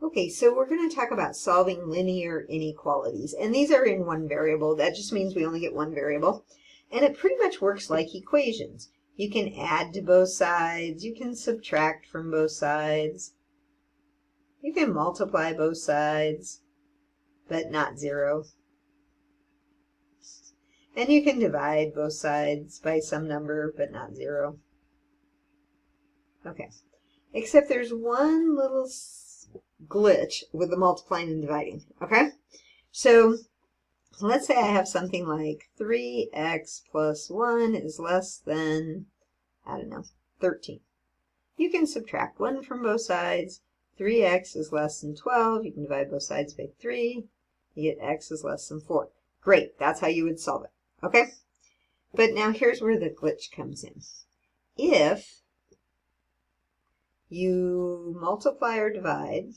Okay, so we're going to talk about solving linear inequalities. And these are in one variable. That just means we only get one variable. And it pretty much works like equations. You can add to both sides. You can subtract from both sides. You can multiply both sides, but not 0. And you can divide both sides by some number, but not 0. Okay, except there's one little glitch with the multiplying and dividing, okay? So let's say I have something like 3x plus 1 is less than, I don't know, 13. You can subtract 1 from both sides. 3x is less than 12. You can divide both sides by 3. You get x is less than 4. Great, that's how you would solve it, okay? But now here's where the glitch comes in. If you multiply or divide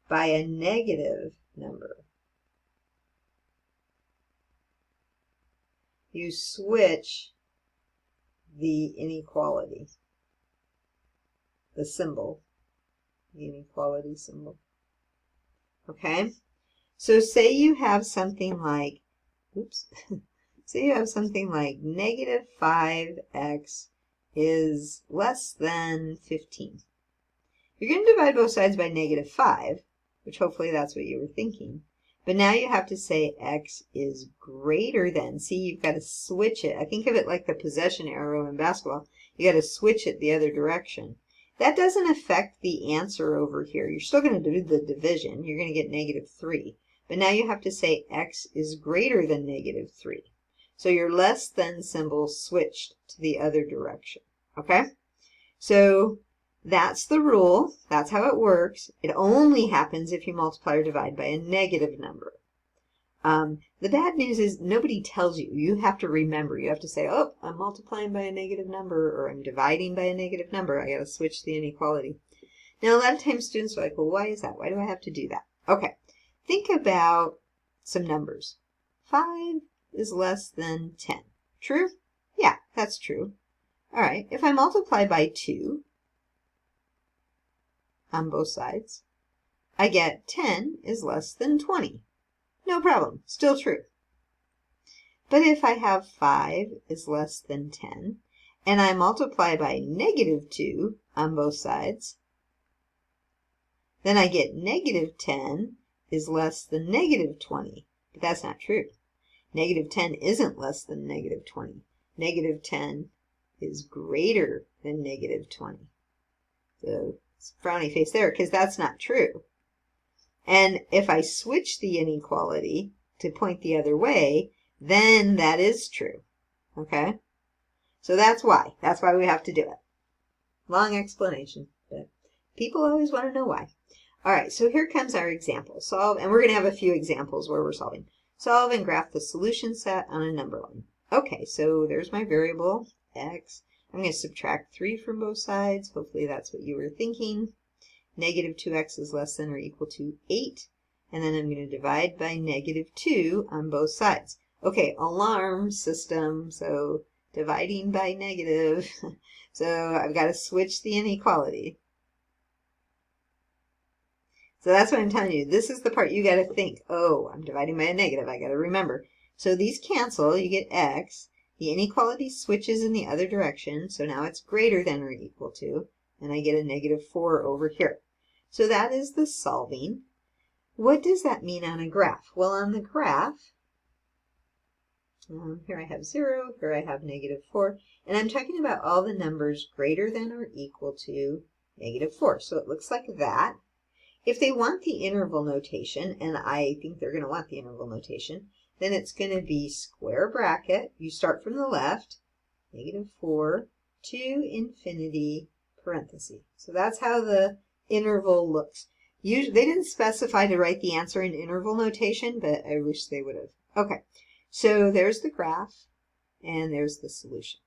by a negative number, you switch the inequality, the symbol, the inequality symbol. Okay? So say you have something like, oops, say you have something like negative 5x is less than 15. You're going to divide both sides by negative 5, which hopefully that's what you were thinking. But now you have to say x is greater than. See, you've got to switch it. I think of it like the possession arrow in basketball. You got to switch it the other direction. That doesn't affect the answer over here. You're still going to do the division. You're going to get negative 3. But now you have to say x is greater than negative 3. So your less than symbol switched to the other direction. Okay? So that's the rule. That's how it works. It only happens if you multiply or divide by a negative number. The bad news is nobody tells you. You have to remember. You have to say, oh, I'm multiplying by a negative number, or I'm dividing by a negative number. I got to switch the inequality. Now, a lot of times students are like, well, why is that? Why do I have to do that? Okay, think about some numbers. 5 is less than 10. True? Yeah, that's true. All right, if I multiply by 2 on both sides, I get 10 is less than 20. No problem, still true. But if I have 5 is less than 10, and I multiply by negative 2 on both sides, then I get negative 10 is less than negative 20. But that's not true. Negative 10 isn't less than negative 20. Negative 10 is greater than negative 20. So it's a frowny face there because that's not true. And if I switch the inequality to point the other way, then that is true. Okay? So that's why. That's why we have to do it. Long explanation, but people always want to know why. All right, so here comes our example. Solve, and we're going to have a few examples where we're solving. Solve and graph the solution set on a number line. Okay, so there's my variable, x. I'm going to subtract 3 from both sides. Hopefully that's what you were thinking. Negative 2x is less than or equal to 8. And then I'm going to divide by negative 2 on both sides. Okay, alarm system, so dividing by negative. So I've got to switch the inequality. So that's what I'm telling you. This is the part you got to think. Oh, I'm dividing by a negative. I got to remember. So these cancel. You get x. The inequality switches in the other direction. So now it's greater than or equal to. And I get a negative 4 over here. So that is the solving. What does that mean on a graph? Well, on the graph, here I have 0. Here I have negative 4. And I'm talking about all the numbers greater than or equal to negative 4. So it looks like that. If they want the interval notation, and I think they're going to want the interval notation, then it's going to be square bracket. You start from the left, negative 4 to infinity, parenthesis. So that's how the interval looks. Usually, they didn't specify to write the answer in interval notation, but I wish they would have. Okay, so there's the graph, and there's the solution.